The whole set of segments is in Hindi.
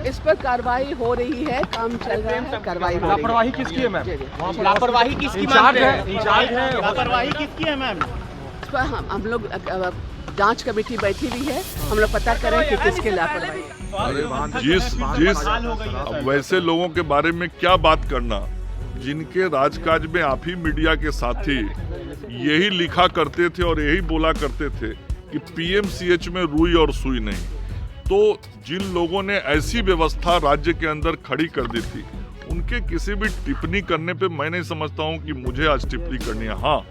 इस पर कार्रवाई हो रही है, काम चल रहा है, कार्रवाई हो रही है। लापरवाही किसकी है मैम? लापरवाही किसकी इंचार्ज है लापरवाही किसकी है मैम? इस पर हम लोग जांच कमेटी बैठी हुई है, हम लोग पता करें कि किसके लापरवाही। जिस अब वैसे लोगों के बारे में क्या बात करना जिनके राजकाज में आप ही मीडिया के साथी यही लिखा करते थे और यही बोला करते थे कि पीएमसीएच में रुई और सुई नहीं। तो जिन लोगों ने ऐसी व्यवस्था राज्य के अंदर खड़ी कर दी थी उनके किसी भी टिप्पणी करने पे मैं नहीं समझता हूं कि मुझे आज टिप्पणी करनी है। हाँ,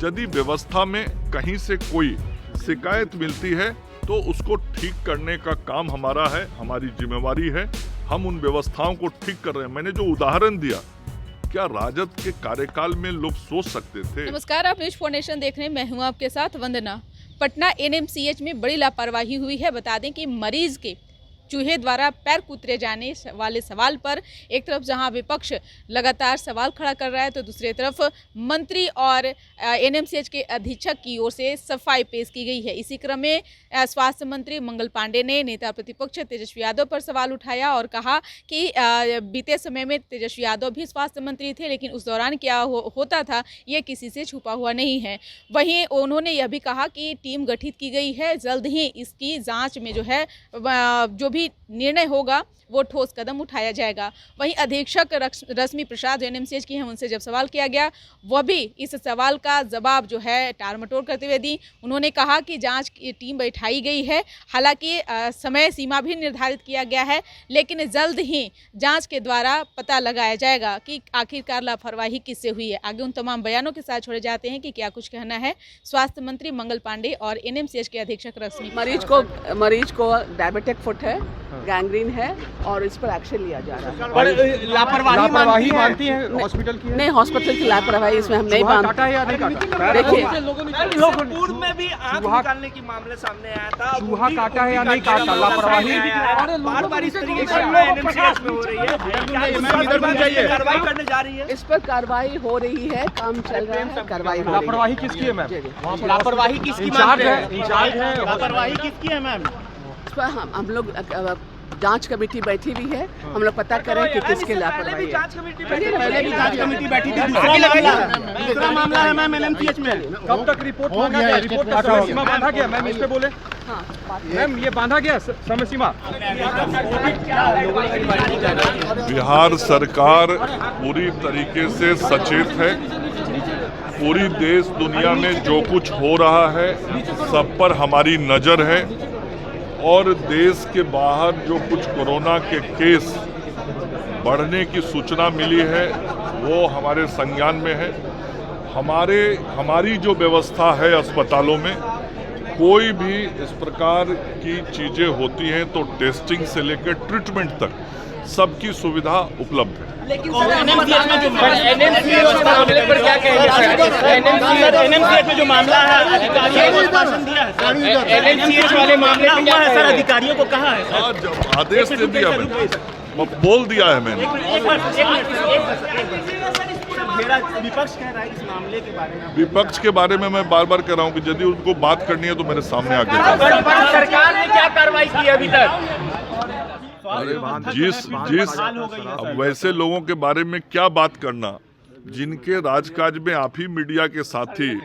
यदि व्यवस्था में कहीं से कोई शिकायत मिलती है तो उसको ठीक करने का काम हमारा है, हमारी जिम्मेवारी है। हम उन व्यवस्थाओं को ठीक कर रहे हैं। मैंने जो उदाहरण दिया, क्या राजद के कार्यकाल में लोग सोच सकते थे? नमस्कार, आप न्यूज़ 4 नेशन देख रहे हैं। मैं हूं आपके साथ वंदना। पटना एनएमसीएच में बड़ी लापरवाही हुई है। बता दें कि मरीज के चूहे द्वारा पैर कुतरे जाने वाले सवाल पर एक तरफ जहां विपक्ष लगातार सवाल खड़ा कर रहा है तो दूसरी तरफ मंत्री और एनएमसीएच के अधीक्षक की ओर से सफाई पेश की गई है। इसी क्रम में स्वास्थ्य मंत्री मंगल पांडे ने नेता प्रतिपक्ष तेजस्वी यादव पर सवाल उठाया और कहा कि बीते समय में तेजस्वी यादव भी स्वास्थ्य मंत्री थे, लेकिन उस दौरान क्या होता था ये किसी से छुपा हुआ नहीं है। वहीं उन्होंने यह भी कहा कि टीम गठित की गई है, जल्द ही इसकी जाँच में जो है जो भी निर्णय होगा वो ठोस कदम उठाया जाएगा। वहीं अधीक्षक रश्मि प्रसाद एनएमसीएच की हैं, उनसे जब सवाल किया गया वह भी इस सवाल का जवाब जो है टालमटोल करते हुए दी। उन्होंने कहा कि जांच की टीम बैठाई गई है, हालांकि समय सीमा भी निर्धारित किया गया है, लेकिन जल्द ही जांच के द्वारा पता लगाया जाएगा कि आखिरकार लापरवाही किससे हुई है। आगे उन तमाम बयानों के साथ छोड़े जाते हैं कि क्या कुछ कहना है स्वास्थ्य मंत्री मंगल पांडे और एनएमसीएच के अधीक्षक रश्मि। मरीज को डायबिटिक फुट है, गैंग्रीन है और इस पर एक्शन लिया जा रहा है। पर लापरवाही मानती है हॉस्पिटल की? नहीं, हॉस्पिटल की लापरवाही इसमें हम नहीं मानते। देखिए, पूर्व में भी आंख निकालने की मामले सामने आया था। चूहा काटा है या नहीं काटा? लापरवाही बार-बार इस तरीके से एनएमसीएच में हो रही है। कार्रवाई करने जा रही है। इस पर कार्रवाई हो रही है, काम चल रहा है, कार्रवाई हो रही है। लापरवाही किसकी है मैम? लापरवाही किसकी इंचार्ज है? लापरवाही किसकी है मैम? इस पर हम लोग जांच कमेटी बैठी हुई है, हम लोग पता करें कि किसके लापरवाही है। पहले भी जांच कमेटी बैठी थी। दूसरा मामला है मैम एनएमसीएच में। कब तक रिपोर्ट मांगा गया? रिपोर्ट का समय सीमा बांधा गया मैम, इस पे बोले। मैम ये बांधा गया समय सीमा? बिहार सरकार पूरी तरीके से सचेत है। पूरी देश दुनिया में जो कुछ हो रहा है सब पर हमारी नज़र है और देश के बाहर जो कुछ कोरोना के केस बढ़ने की सूचना मिली है वो हमारे संज्ञान में है। हमारी जो व्यवस्था है अस्पतालों में, कोई भी इस प्रकार की चीज़ें होती हैं तो टेस्टिंग से लेकर ट्रीटमेंट तक सबकी सुविधा उपलब्ध है। लेकिन एनएमसीएच में जो मामला है अधिकारियों को आश्वासन दिया है। एनएमसीएच वाले मामले में क्या है सर? अधिकारियों को कहा है सर? जब आदेश दे दिया मैंने, बोल दिया है मैंने। विपक्ष कह रहा है इस मामले के बारे में। विपक्ष के बारे में मैं बार बार कह रहा हूँ कि यदि उनको बात करनी है तो मेरे सामने आके सरकार ने क्या कार्रवाई की अभी तक? अब वैसे लोगों के बारे में क्या बात करना जिनके राजकाज में आप ही मीडिया के साथी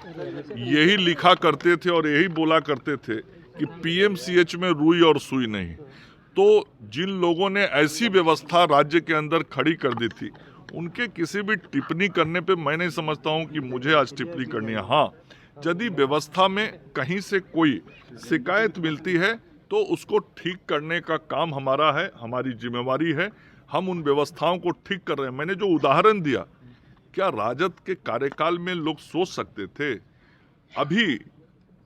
यही लिखा करते थे और यही बोला करते थे कि पीएमसीएच में रुई और सुई नहीं। तो जिन लोगों ने ऐसी व्यवस्था राज्य के अंदर खड़ी कर दी थी उनके किसी भी टिप्पणी करने पे मैं नहीं समझता हूं कि मुझे आज टिप्पणी करनी है। हाँ, यदि व्यवस्था में कहीं से कोई शिकायत मिलती है तो उसको ठीक करने का काम हमारा है, हमारी जिम्मेवारी है। हम उन व्यवस्थाओं को ठीक कर रहे हैं। मैंने जो उदाहरण दिया, क्या राजद के कार्यकाल में लोग सोच सकते थे? अभी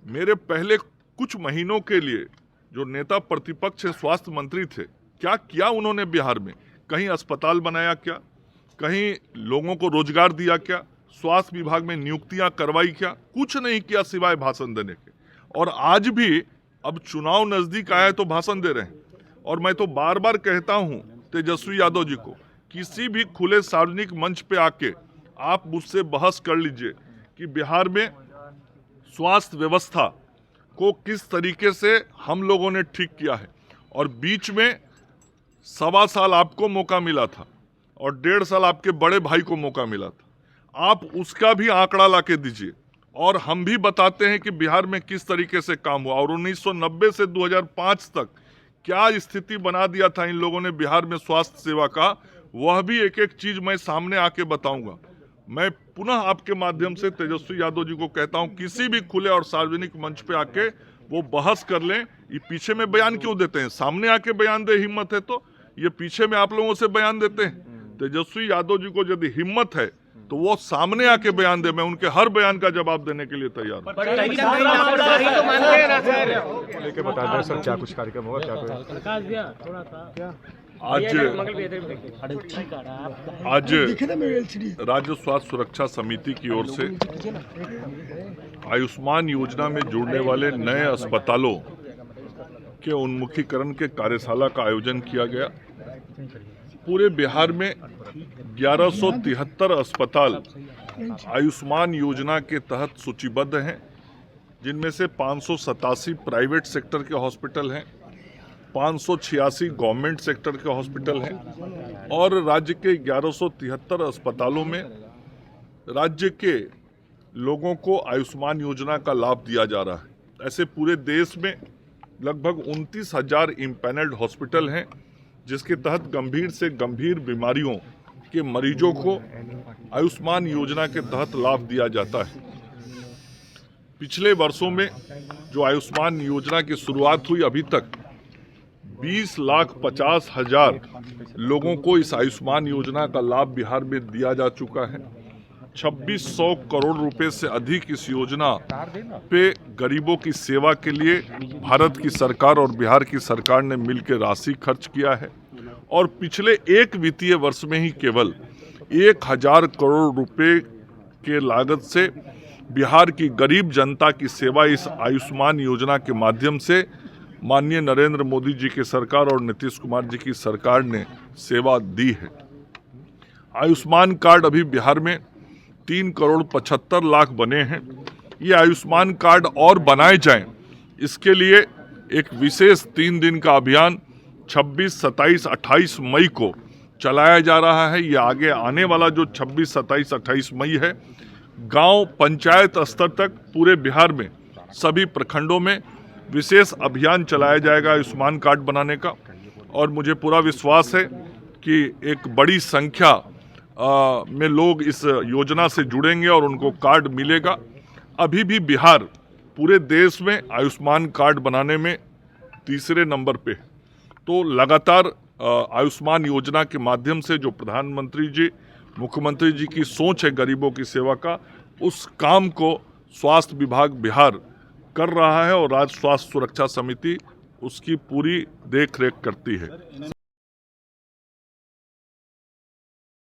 मेरे पहले कुछ महीनों के लिए जो नेता प्रतिपक्ष स्वास्थ्य मंत्री थे, क्या किया उन्होंने बिहार में? कहीं अस्पताल बनाया क्या? कहीं लोगों को रोजगार दिया क्या? स्वास्थ्य विभाग में नियुक्तियां करवाई क्या? कुछ नहीं किया सिवाय भाषण देने के। और आज भी अब चुनाव नजदीक आया है तो भाषण दे रहे हैं। और मैं तो बार बार कहता हूं तेजस्वी यादव जी को, किसी भी खुले सार्वजनिक मंच पे आके आप मुझसे बहस कर लीजिए कि बिहार में स्वास्थ्य व्यवस्था को किस तरीके से हम लोगों ने ठीक किया है। और बीच में 1.25 साल आपको मौका मिला था और 1.5 साल आपके बड़े भाई को मौका मिला था। आप उसका भी आंकड़ा लाके दीजिए और हम भी बताते हैं कि बिहार में किस तरीके से काम हुआ और 1990 से 2005 तक क्या स्थिति बना दिया था इन लोगों ने बिहार में स्वास्थ्य सेवा का, वह भी एक एक चीज मैं सामने आके बताऊंगा। मैं पुनः आपके माध्यम से तेजस्वी यादव जी को कहता हूं, किसी भी खुले और सार्वजनिक मंच पे आके वो बहस कर लें। ये पीछे में बयान क्यों देते हैं? सामने आके बयान दे, हिम्मत है तो। ये पीछे में आप लोगों से बयान देते हैं। तेजस्वी यादव जी को यदि हिम्मत है तो वो सामने आके बयान दे, मैं उनके हर बयान का जवाब देने के लिए तैयार हूँ। लेके बता दें सर, क्या कुछ कार्यक्रम होगा, क्या आज राज्य स्वास्थ्य सुरक्षा समिति की ओर से आयुष्मान योजना में जुड़ने वाले नए अस्पतालों के उन्मुखीकरण के कार्यशाला का आयोजन किया गया। पूरे बिहार में 1173 अस्पताल आयुष्मान योजना के तहत सूचीबद्ध हैं, जिनमें से 587 प्राइवेट सेक्टर के हॉस्पिटल हैं, 586 गवर्नमेंट सेक्टर के हॉस्पिटल हैं और राज्य के 1173 अस्पतालों में राज्य के लोगों को आयुष्मान योजना का लाभ दिया जा रहा है। ऐसे पूरे देश में लगभग 29,000 इम्पैनल्ड हॉस्पिटल हैं, जिसके तहत गंभीर से गंभीर बीमारियों के मरीजों को आयुष्मान योजना के तहत लाभ दिया जाता है। पिछले वर्षों में जो आयुष्मान योजना की शुरुआत हुई, अभी तक 20,50,000 लोगों को इस आयुष्मान योजना का लाभ बिहार में दिया जा चुका है। 2600 करोड़ रुपए से अधिक इस योजना पे गरीबों की सेवा के लिए भारत की सरकार और बिहार की सरकार ने मिलकर राशि खर्च किया है और पिछले एक वित्तीय वर्ष में ही केवल 1000 करोड़ रुपए के लागत से बिहार की गरीब जनता की सेवा इस आयुष्मान योजना के माध्यम से माननीय नरेंद्र मोदी जी की सरकार और नीतीश कुमार जी की सरकार ने सेवा दी है। आयुष्मान कार्ड अभी बिहार में 3 करोड़ 75 लाख बने हैं। ये आयुष्मान कार्ड और बनाए जाएं, इसके लिए एक विशेष 3 दिन का अभियान 26, 27, 28 मई को चलाया जा रहा है। ये आगे आने वाला जो 26, 27, 28 मई है, गांव पंचायत स्तर तक पूरे बिहार में सभी प्रखंडों में विशेष अभियान चलाया जाएगा आयुष्मान कार्ड बनाने का और मुझे पूरा विश्वास है कि एक बड़ी संख्या में लोग इस योजना से जुड़ेंगे और उनको कार्ड मिलेगा। अभी भी बिहार पूरे देश में आयुष्मान कार्ड बनाने में तीसरे नंबर पे, तो लगातार आयुष्मान योजना के माध्यम से जो प्रधानमंत्री जी, मुख्यमंत्री जी की सोच है गरीबों की सेवा का, उस काम को स्वास्थ्य विभाग बिहार कर रहा है और राज्य स्वास्थ्य सुरक्षा समिति उसकी पूरी देख रेख करती है।